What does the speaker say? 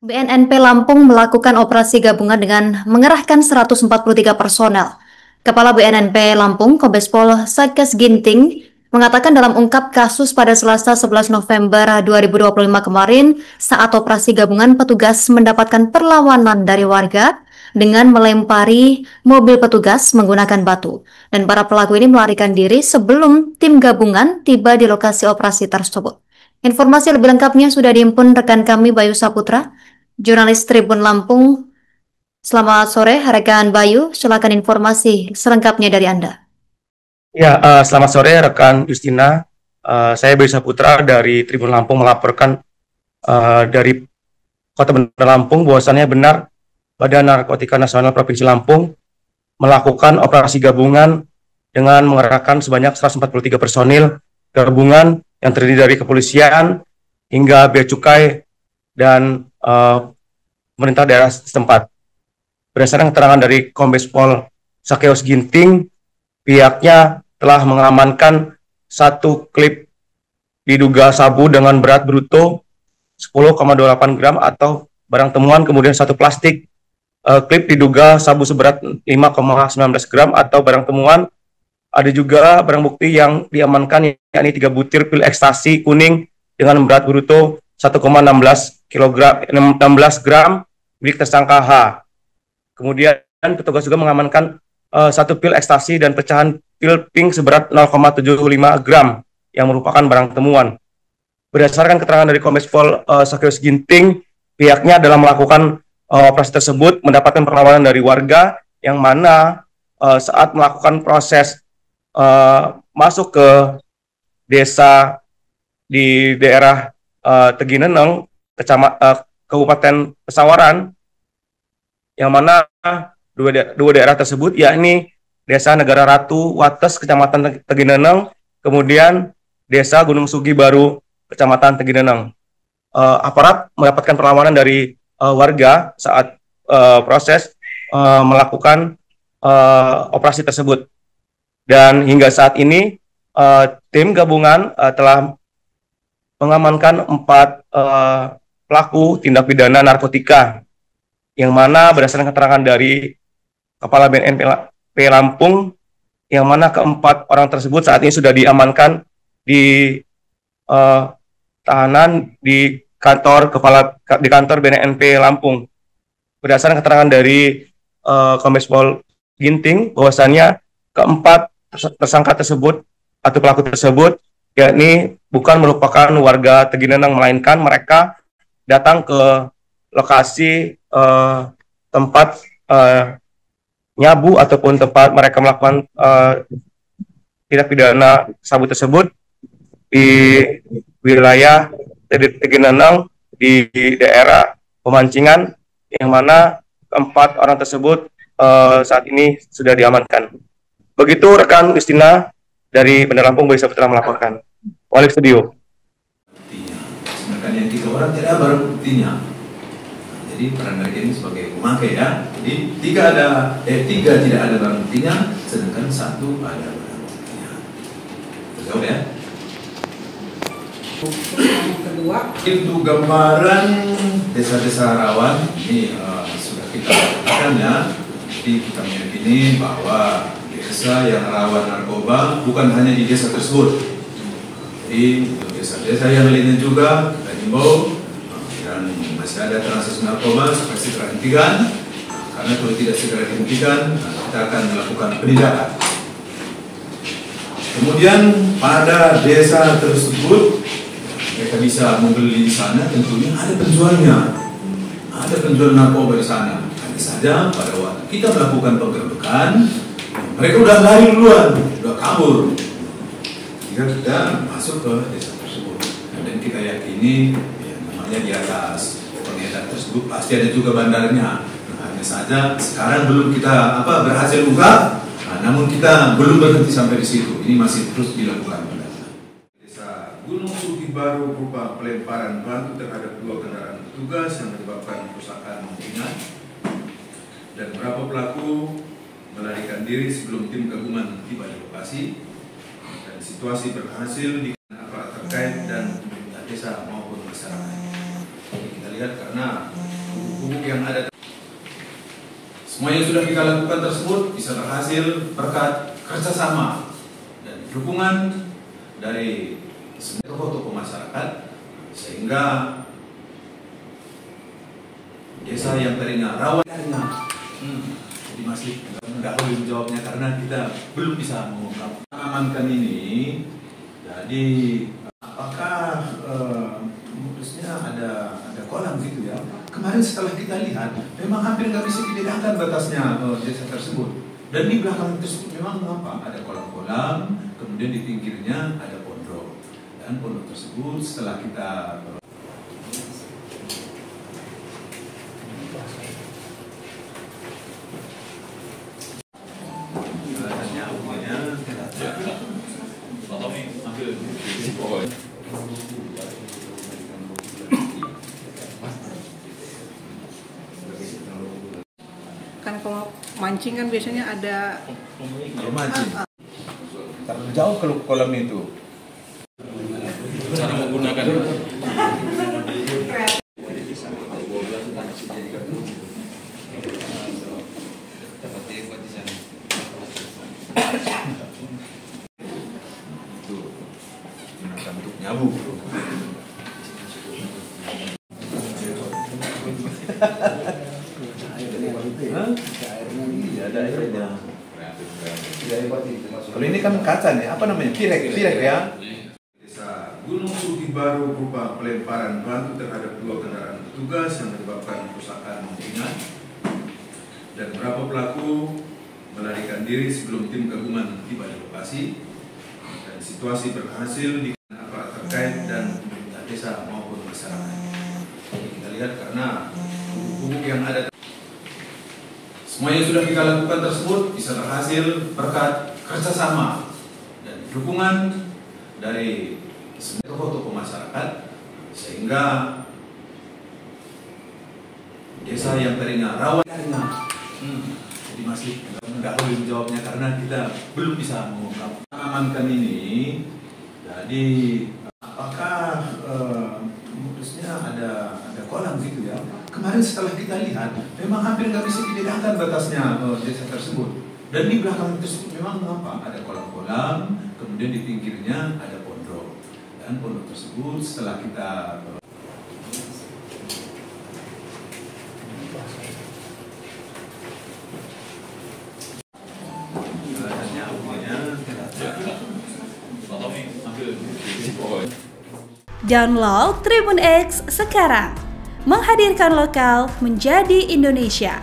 BNNP Lampung melakukan operasi gabungan dengan mengerahkan 143 personel. Kepala BNNP Lampung, Kombes Pol Satgas Ginting, mengatakan dalam ungkap kasus pada Selasa 11 November 2025 kemarin, saat operasi gabungan petugas mendapatkan perlawanan dari warga dengan melempari mobil petugas menggunakan batu. Dan para pelaku ini melarikan diri sebelum tim gabungan tiba di lokasi operasi tersebut. Informasi lebih lengkapnya sudah dihimpun rekan kami Bayu Saputra, jurnalis Tribun Lampung. Selamat sore, rekan Bayu. Silakan informasi selengkapnya dari Anda. Ya, selamat sore rekan Justina. Saya Bayu Saputra dari Tribun Lampung melaporkan dari Kota Bandar Lampung bahwasannya benar Badan Narkotika Nasional Provinsi Lampung melakukan operasi gabungan dengan mengerahkan sebanyak 143 personil gabungan yang terdiri dari kepolisian hingga bea cukai dan pemerintah daerah setempat. Berdasarkan keterangan dari Kombes Pol Satgas Ginting, pihaknya telah mengamankan satu klip diduga sabu dengan berat bruto 10,28 gram atau barang temuan, kemudian satu plastik klip diduga sabu seberat 5,19 gram atau barang temuan. Ada juga barang bukti yang diamankan, yakni 3 butir pil ekstasi kuning dengan berat bruto 1,16 gram milik tersangka H. Kemudian petugas juga mengamankan satu pil ekstasi dan pecahan pil pink seberat 0,75 gram yang merupakan barang temuan. Berdasarkan keterangan dari Kombes Pol Satgas Ginting, pihaknya dalam melakukan operasi tersebut mendapatkan perlawanan dari warga yang mana saat melakukan proses masuk ke desa di daerah Tegineneng, Kabupaten Pesawaran, yang mana dua daerah tersebut yakni Desa Negara Ratu Wates, Kecamatan Tegineneng, kemudian Desa Gunung Sugi Baru, Kecamatan Tegineneng. Aparat mendapatkan perlawanan dari warga saat proses melakukan operasi tersebut. Dan hingga saat ini tim gabungan telah mengamankan 4 pelaku tindak pidana narkotika, yang mana berdasarkan keterangan dari Kepala BNNP Lampung, yang mana keempat orang tersebut saat ini sudah diamankan di tahanan di kantor BNNP Lampung. Berdasarkan keterangan dari Kombes Pol Ginting, bahwasannya keempat tersangka tersebut atau pelaku tersebut yakni bukan merupakan warga Tegineneng, melainkan mereka datang ke lokasi tempat nyabu ataupun tempat mereka melakukan tindak pidana sabu tersebut di wilayah Tegineneng di daerah Pemancingan, yang mana keempat orang tersebut saat ini sudah diamankan. Begitu rekan Justina dari Bandar Lampung, Bayu Saputra melaporkan. Balik studio. Sedangkan yang 3 orang tidak ada barang buktinya. Jadi peran mereka ini sebagai pemakai ya. Jadi 3 tidak ada barang buktinya, sedangkan 1 ada barang buktinya. Terjawab ya. Yang kedua, Itu gambaran desa-desa rawan ini sudah kita lakukan ya. Jadi kita meyakini bahwa desa yang rawan narkoba bukan hanya di desa tersebut. Jadi untuk desa-desa yang lainnya juga kita himbau dan masih ada transaksi narkoba supaya segera hentikan, karena kalau tidak segera dihentikan kita akan melakukan penindakan. Kemudian pada desa tersebut mereka bisa membeli di sana, tentunya ada penjualnya, ada penjual narkoba di sana. Hanya saja pada waktu kita melakukan penggerbekan, mereka udah lari duluan, udah kabur. Jika kita masuk ke desa tersebut, dan kita yakini ya, namanya di atas pengedar tersebut pasti ada juga bandarnya. Hanya saja sekarang belum kita berhasil buka, namun kita belum berhenti sampai di situ. Ini masih terus dilakukan. Desa Gunung Sugi Baru berupa pelemparan batu terhadap 2 kendaraan petugas yang menyebabkan kerusakan ringan, dan beberapa pelaku melarikan diri sebelum tim gabungan tiba di lokasi, dan situasi berhasil di aparat terkait dan pemerintah desa maupun masyarakat. Jadi kita lihat karena pupuk yang ada. Semua yang sudah kita lakukan tersebut bisa berhasil berkat kerjasama dan dukungan dari semua tokoh-tokoh masyarakat, sehingga desa yang tadinya rawan jadi masih mendahului menjawabnya karena kita belum bisa mengungkap amankan ini. Jadi apakah modusnya ada kolam gitu ya? Kemarin setelah kita lihat memang hampir nggak bisa dibedakan batasnya desa tersebut. Dan di belakang tersebut memang apa? Ada kolam-kolam, kemudian di pinggirnya ada pondok. Dan pondok tersebut setelah kita kan kalau mancing kan biasanya ada mancing. Terlalu jauh kalau kolam itu. Cara menggunakan bentuk nyabu. Ada airnya. Kalau ini kan kaca nih, apa namanya? Pirek ya. Desa Gunung Sugi Baru berupa pelemparan batu terhadap 2 kendaraan petugas yang menyebabkan kerusakan ringan, dan beberapa pelaku melarikan diri sebelum tim gabungan tiba di lokasi, dan situasi berhasil di aparat terkait dan pemerintah desa maupun masyarakat. Kita lihat karena pupuk yang ada. Semua yang sudah kita lakukan tersebut bisa berhasil berkat kerjasama dan dukungan dari semua tokoh-tokoh masyarakat, sehingga desa yang tadinya rawan jadi masih mendahului menjawabnya karena kita belum bisa mengungkap amankan ini. Jadi apakah modusnya ada kolam gitu ya? Kemarin setelah kita lihat memang hampir nggak bisa dibedakan batasnya desa tersebut. Dan di belakang tersebut memang apa? Ada kolam-kolam, kemudian di pinggirnya ada pondok. Dan pondok tersebut setelah kita Download Tribun X sekarang, menghadirkan lokal menjadi Indonesia.